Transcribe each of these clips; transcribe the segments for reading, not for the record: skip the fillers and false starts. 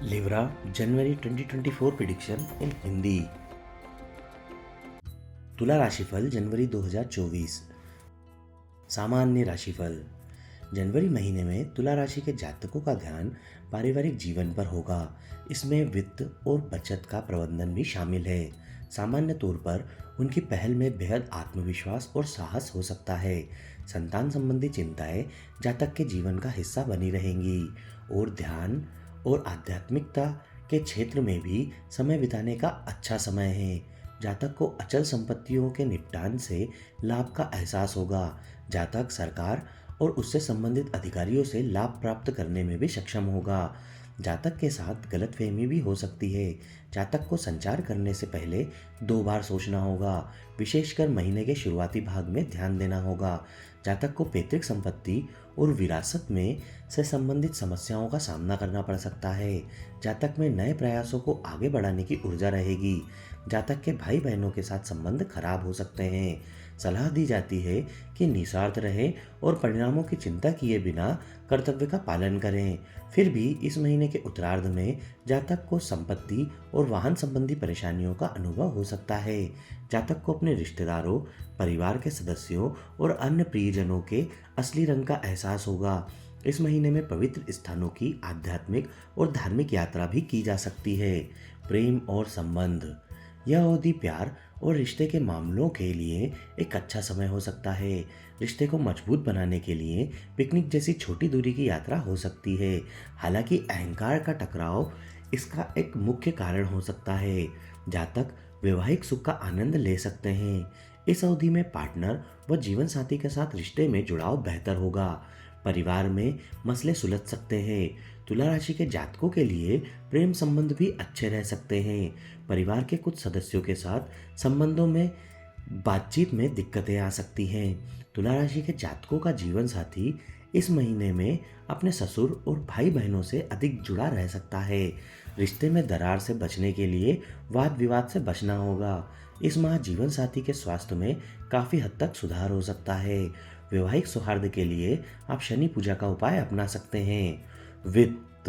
Libra जनवरी 2024 prediction इन हिंदी। तुला राशिफल जनवरी 2024। सामान्य राशिफल। जनवरी महीने में तुला राशि के जातकों का ध्यान पारिवारिक जीवन पर होगा। इसमें वित्त और बचत का प्रबंधन भी शामिल है। सामान्य तौर पर उनकी पहल में बेहद आत्मविश्वास और साहस हो सकता है। संतान संबंधी चिंताएं जातक के जीवन का हिस्सा बनी रहेंगी और ध्यान और आध्यात्मिकता के क्षेत्र में भी समय बिताने का अच्छा समय है। जातक को अचल संपत्तियों के निपटान से लाभ का एहसास होगा। जातक सरकार और उससे संबंधित अधिकारियों से लाभ प्राप्त करने में भी सक्षम होगा। जातक के साथ गलतफहमी भी हो सकती है। जातक को संचार करने से पहले 2 बार सोचना होगा। विशेषकर महीने के शुरुआती भाग में ध्यान देना होगा। जातक को पैतृक संपत्ति और विरासत में से संबंधित समस्याओं का सामना करना पड़ सकता है। जातक में नए प्रयासों को आगे बढ़ाने की ऊर्जा रहेगी। जातक के भाई बहनों के साथ संबंध खराब हो सकते हैं। सलाह दी जाती है कि निस्वार्थ रहें और परिणामों की चिंता किए बिना कर्तव्य का पालन करें। फिर भी इस महीने के उत्तरार्ध में जातक को संपत्ति और वाहन संबंधी परेशानियों का अनुभव हो सकता है। जातक को अपने रिश्तेदारों, परिवार के सदस्यों और अन्य प्रियजनों के असली रंग का एहसास होगा। इस महीने में पवित्र स्थानों की आध्यात्मिक और धार्मिक यात्रा भी की जा सकती है। प्रेम और संबंध। यह अवधि प्यार और रिश्ते के मामलों के लिए एक अच्छा समय हो सकता है। रिश्ते को मजबूत बनाने के लिए पिकनिक जैसी छोटी दूरी की यात्रा हो सकती है। हालांकि अहंकार का टकराव इसका एक मुख्य कारण हो सकता है। जातक वैवाहिक सुख का आनंद ले सकते हैं। इस अवधि में पार्टनर व जीवन साथी के साथ रिश्ते में जुड़ाव बेहतर होगा। परिवार में मसले सुलझ सकते हैं। तुला राशि के जातकों के लिए प्रेम संबंध भी अच्छे रह सकते हैं। परिवार के कुछ सदस्यों के साथ संबंधों में बातचीत में दिक्कतें आ सकती हैं। तुला राशि के जातकों का जीवन साथी इस महीने में अपने ससुर और भाई बहनों से अधिक जुड़ा रह सकता है। रिश्ते में दरार से बचने के लिए वाद विवाद से बचना होगा। इस माह जीवन साथी के स्वास्थ्य में काफी हद तक सुधार हो सकता है। वैवाहिक सौहार्द के लिए आप शनि पूजा का उपाय अपना सकते हैं। वित्त।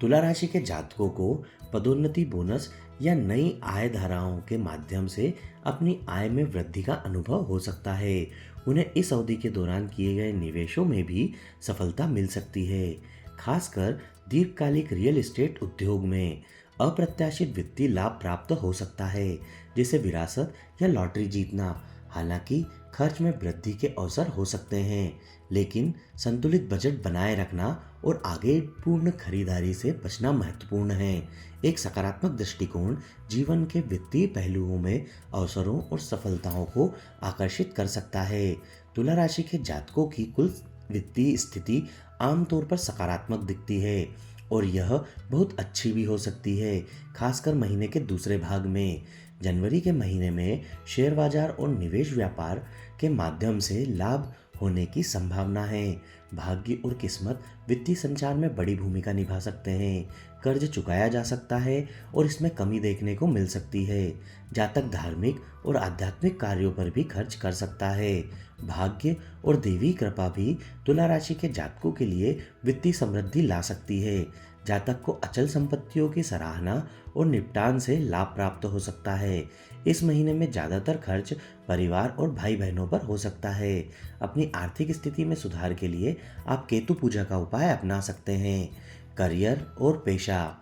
तुला राशि के जातकों को पदोन्नति, बोनस या नई आय धाराओं के माध्यम से अपनी आय में वृद्धि का अनुभव हो सकता है। उन्हें इस अवधि के दौरान किए गए निवेशों में भी सफलता मिल सकती है। खासकर दीर्घकालिक रियल एस्टेट उद्योग में अप्रत्याशित वित्तीय लाभ प्राप्त हो सकता है, जैसे विरासत या लॉटरी जीतना। हालांकि खर्च में वृद्धि के अवसर हो सकते हैं, लेकिन संतुलित बजट बनाए रखना और आगे पूर्ण खरीदारी से बचना महत्वपूर्ण है। एक सकारात्मक दृष्टिकोण जीवन के वित्तीय पहलुओं में अवसरों और सफलताओं को आकर्षित कर सकता है। तुला राशि के जातकों की कुल वित्तीय स्थिति आमतौर पर सकारात्मक दिखती है और यह बहुत अच्छी भी हो सकती है, खासकर महीने के दूसरे भाग में। जनवरी के महीने में शेयर बाजार और निवेश व्यापार के माध्यम से लाभ होने की संभावना है। भाग्य और किस्मत वित्तीय संचार में बड़ी भूमिका निभा सकते हैं। कर्ज चुकाया जा सकता है और इसमें कमी देखने को मिल सकती है। जातक धार्मिक और आध्यात्मिक कार्यों पर भी खर्च कर सकता है। भाग्य और देवी कृपा भी तुला राशि के जातकों के लिए वित्तीय समृद्धि ला सकती है। जातक को अचल संपत्तियों की सराहना और निपटान से लाभ प्राप्त हो सकता है। इस महीने में ज्यादातर खर्च परिवार और भाई बहनों पर हो सकता है। अपनी आर्थिक स्थिति में सुधार के लिए आप केतु पूजा का उपाय अपना सकते हैं। करियर और पेशा।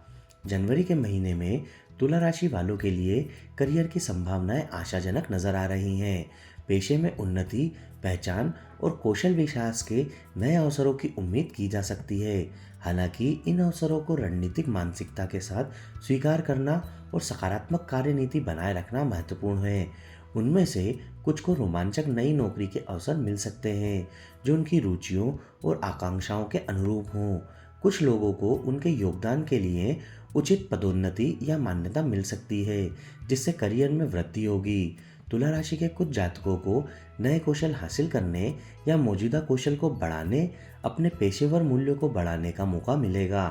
जनवरी के महीने में तुला राशि वालों के लिए करियर की संभावनाएं आशाजनक नजर आ रही हैं। पेशे में उन्नति, पहचान और कौशल विकास के नए अवसरों की उम्मीद की जा सकती है। हालांकि इन अवसरों को रणनीतिक मानसिकता के साथ स्वीकार करना और सकारात्मक कार्यनीति बनाए रखना महत्वपूर्ण है। उनमें से कुछ को रोमांचक नई नौकरी के अवसर मिल सकते हैं जो उनकी रुचियों और आकांक्षाओं के अनुरूप हों। कुछ लोगों को उनके योगदान के लिए उचित पदोन्नति या मान्यता मिल सकती है, जिससे करियर में वृद्धि होगी। तुला राशि के कुछ जातकों को नए कौशल हासिल करने या मौजूदा कौशल को बढ़ाने, अपने पेशेवर मूल्यों को बढ़ाने का मौका मिलेगा।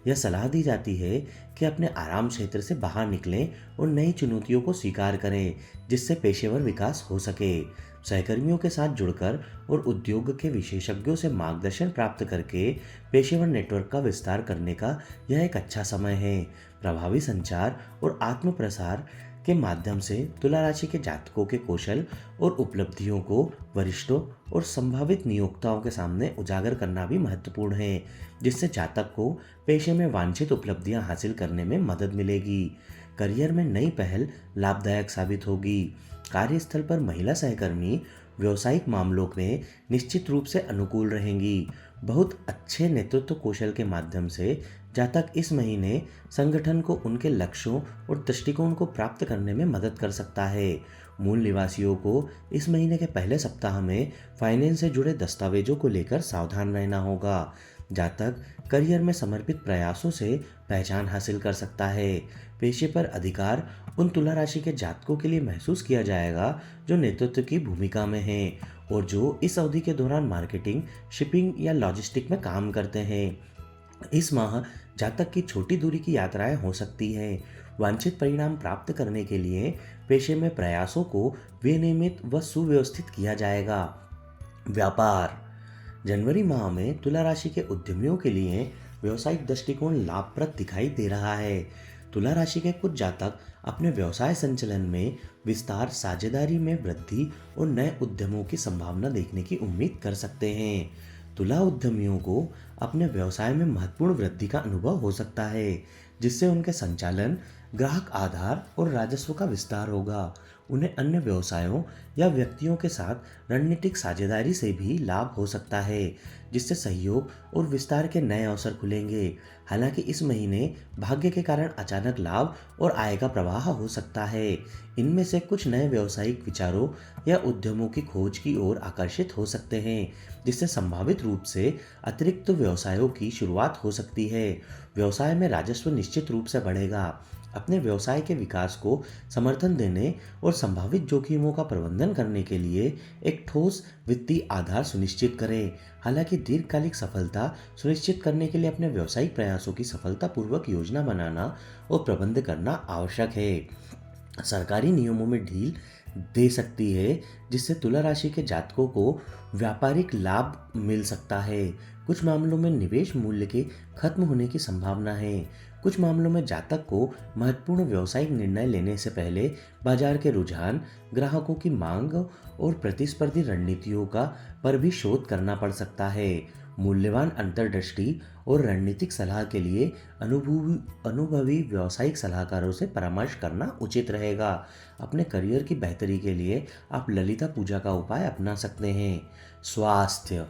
यह सलाह दी जाती है कि अपने आराम क्षेत्र से बाहर निकलें और नई चुनौतियों को स्वीकार करें, जिससे पेशेवर विकास हो सके। सहकर्मियों के साथ जुड़कर और उद्योग के विशेषज्ञों से मार्गदर्शन प्राप्त करके पेशेवर नेटवर्क का विस्तार करने का यह एक अच्छा समय है। प्रभावी संचार और आत्म प्रसार के माध्यम से तुला राशि के जातकों के कौशल और उपलब्धियों को वरिष्ठों और संभावित नियोक्ताओं के सामने उजागर करना भी महत्वपूर्ण है, जिससे जातक को पेशे में वांछित उपलब्धियां हासिल करने में मदद मिलेगी। करियर में नई पहल लाभदायक साबित होगी। कार्यस्थल पर महिला सहकर्मी व्यावसायिक मामलों में निश्चित रूप से अनुकूल रहेंगी। बहुत अच्छे नेतृत्व कौशल के माध्यम से जातक इस महीने संगठन को उनके लक्ष्यों और दृष्टिकोण को प्राप्त करने में मदद कर सकता है। मूल निवासियों को इस महीने के पहले सप्ताह में फाइनेंस से जुड़े दस्तावेजों को लेकर सावधान रहना होगा। जातक करियर में समर्पित प्रयासों से पहचान हासिल कर सकता है। पेशे पर अधिकार उन तुला राशि के जातकों के लिए महसूस किया जाएगा जो नेतृत्व की भूमिका में हैं और जो इस अवधि के दौरान मार्केटिंग, शिपिंग या लॉजिस्टिक में काम करते हैं। इस माह जातक की छोटी दूरी की यात्राएं हो सकती हैं। वांछित परिणाम प्राप्त करने के लिए पेशे में प्रयासों को विनियमित व सुव्यवस्थित किया जाएगा। व्यापार जनवरी माह में तुला राशि के उद्यमियों के लिए व्यवसायिक दृष्टिकोण लाभप्रद दिखाई दे रहा है। तुला राशि के कुछ जातक अपने व्यवसाय संचालन में विस्तार, साझेदारी में वृद्धि और नए उद्यमों की संभावना देखने की उम्मीद कर सकते हैं। तुला उद्यमियों को अपने व्यवसाय में महत्वपूर्ण वृद्धि का अनुभव हो सकता है, जिससे उनके संचालन, ग्राहक आधार और राजस्व का विस्तार होगा। उन्हें अन्य व्यवसायों या व्यक्तियों के साथ रणनीतिक साझेदारी से भी लाभ हो सकता है, जिससे सहयोग और विस्तार के नए अवसर खुलेंगे। हालांकि इस महीने भाग्य के कारण अचानक लाभ और आय का प्रवाह हो सकता है। इनमें से कुछ नए व्यावसायिक विचारों या उद्यमों की खोज की ओर आकर्षित हो सकते हैं, जिससे संभावित रूप से अतिरिक्त व्यवसायों की शुरुआत हो सकती है। व्यवसाय में राजस्व निश्चित रूप से बढ़ेगा। अपने व्यवसाय के विकास को समर्थन देने और संभावित जोखिमों का प्रबंधन करने के लिए एक ठोस वित्तीय आधार सुनिश्चित करें। हालांकि दीर्घकालिक सफलता सुनिश्चित करने के लिए अपने व्यावसायिक प्रयासों की सफलतापूर्वक योजना बनाना और प्रबंध करना आवश्यक है। सरकारी नियमों में ढील दे सकती है, जिससे तुला राशि के जातकों को व्यापारिक लाभ मिल सकता है। कुछ मामलों में निवेश मूल्य के खत्म होने की संभावना है। कुछ मामलों में जातक को महत्वपूर्ण व्यावसायिक निर्णय लेने से पहले बाजार के रुझान, ग्राहकों की मांग और प्रतिस्पर्धी रणनीतियों का पर भी शोध करना पड़ सकता है। मूल्यवान अंतर्दृष्टि और रणनीतिक सलाह के लिए अनुभवी व्यावसायिक सलाहकारों से परामर्श करना उचित रहेगा। अपने करियर की बेहतरी के लिए आप ललिता पूजा का उपाय अपना सकते हैं। स्वास्थ्य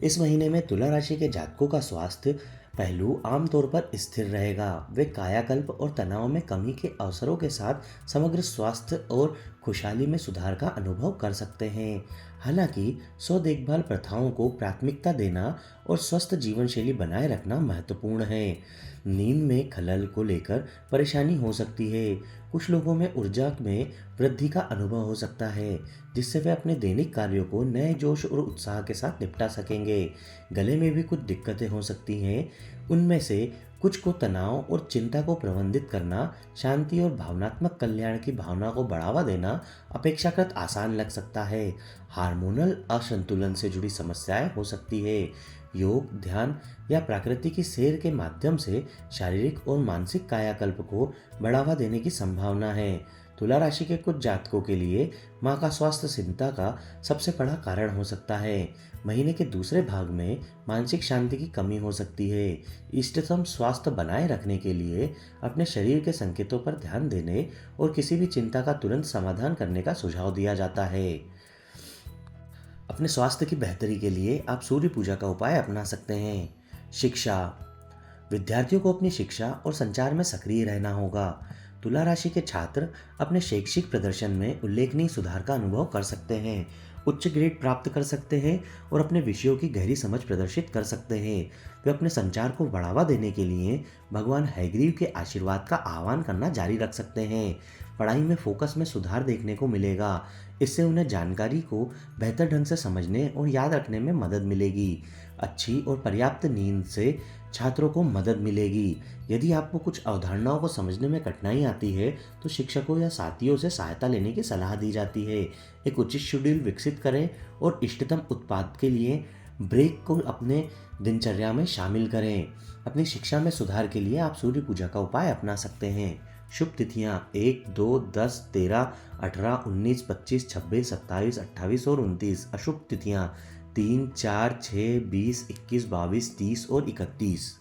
इस महीने में तुला राशि के जातकों का स्वास्थ्य पहलू आमतौर पर स्थिर रहेगा। वे कायाकल्प और तनाव में कमी के अवसरों के साथ समग्र स्वास्थ्य और खुशहाली में सुधार का अनुभव कर सकते हैं। हालांकि स्व देखभाल प्रथाओं को प्राथमिकता देना और स्वस्थ जीवन शैली बनाए रखना महत्वपूर्ण है। नींद में खलल को लेकर परेशानी हो सकती है। कुछ लोगों में ऊर्जा में वृद्धि का अनुभव हो सकता है, जिससे वे अपने दैनिक कार्यों को नए जोश और उत्साह के साथ निपटा सकेंगे। गले में भी कुछ दिक्कतें हो सकती हैं। उनमें से कुछ को तनाव और चिंता को प्रबंधित करना, शांति और भावनात्मक कल्याण की भावना को बढ़ावा देना अपेक्षाकृत आसान लग सकता है। हार्मोनल असंतुलन से जुड़ी समस्याएं हो सकती है। योग, ध्यान या प्रकृति की सैर के माध्यम से शारीरिक और मानसिक कायाकल्प को बढ़ावा देने की संभावना है। तुला राशि के कुछ जातकों के लिए मां का स्वास्थ्य चिंता का सबसे बड़ा कारण हो सकता है। महीने के दूसरे भाग में मानसिक शांति की कमी हो सकती है। इष्टतम स्वास्थ्य बनाए रखने के लिए अपने शरीर के संकेतों पर ध्यान देने और किसी भी चिंता का तुरंत समाधान करने का सुझाव दिया जाता है। अपने स्वास्थ्य की बेहतरी के लिए आप सूर्य पूजा का उपाय अपना सकते हैं। शिक्षा विद्यार्थियों को अपनी शिक्षा और संचार में सक्रिय रहना होगा। तुला राशि के छात्र अपने शैक्षिक प्रदर्शन में उल्लेखनीय सुधार का अनुभव कर सकते हैं, उच्च ग्रेड प्राप्त कर सकते हैं और अपने विषयों की गहरी समझ प्रदर्शित कर सकते हैं। वे अपने संचार को बढ़ावा देने के लिए भगवान हयग्रीव के आशीर्वाद का आह्वान करना जारी रख सकते हैं। पढ़ाई में फोकस में सुधार देखने को मिलेगा। इससे उन्हें जानकारी को बेहतर ढंग से समझने और याद रखने में मदद मिलेगी। अच्छी और पर्याप्त नींद से छात्रों को मदद मिलेगी। यदि आपको कुछ अवधारणाओं को समझने में कठिनाई आती है तो शिक्षकों या साथियों से सहायता लेने की सलाह दी जाती है। एक उचित शेड्यूल विकसित करें और इष्टतम उत्पाद के लिए ब्रेक को अपने दिनचर्या में शामिल करें। अपनी शिक्षा में सुधार के लिए आप सूर्य पूजा का उपाय अपना सकते हैं। शुभ तिथियां 1, 2, 10, 13, 18, 19, 25, 26, 27, 28 और 29। अशुभ तिथियां 3, 4, 6, 20, 21, 22, 30 और 31।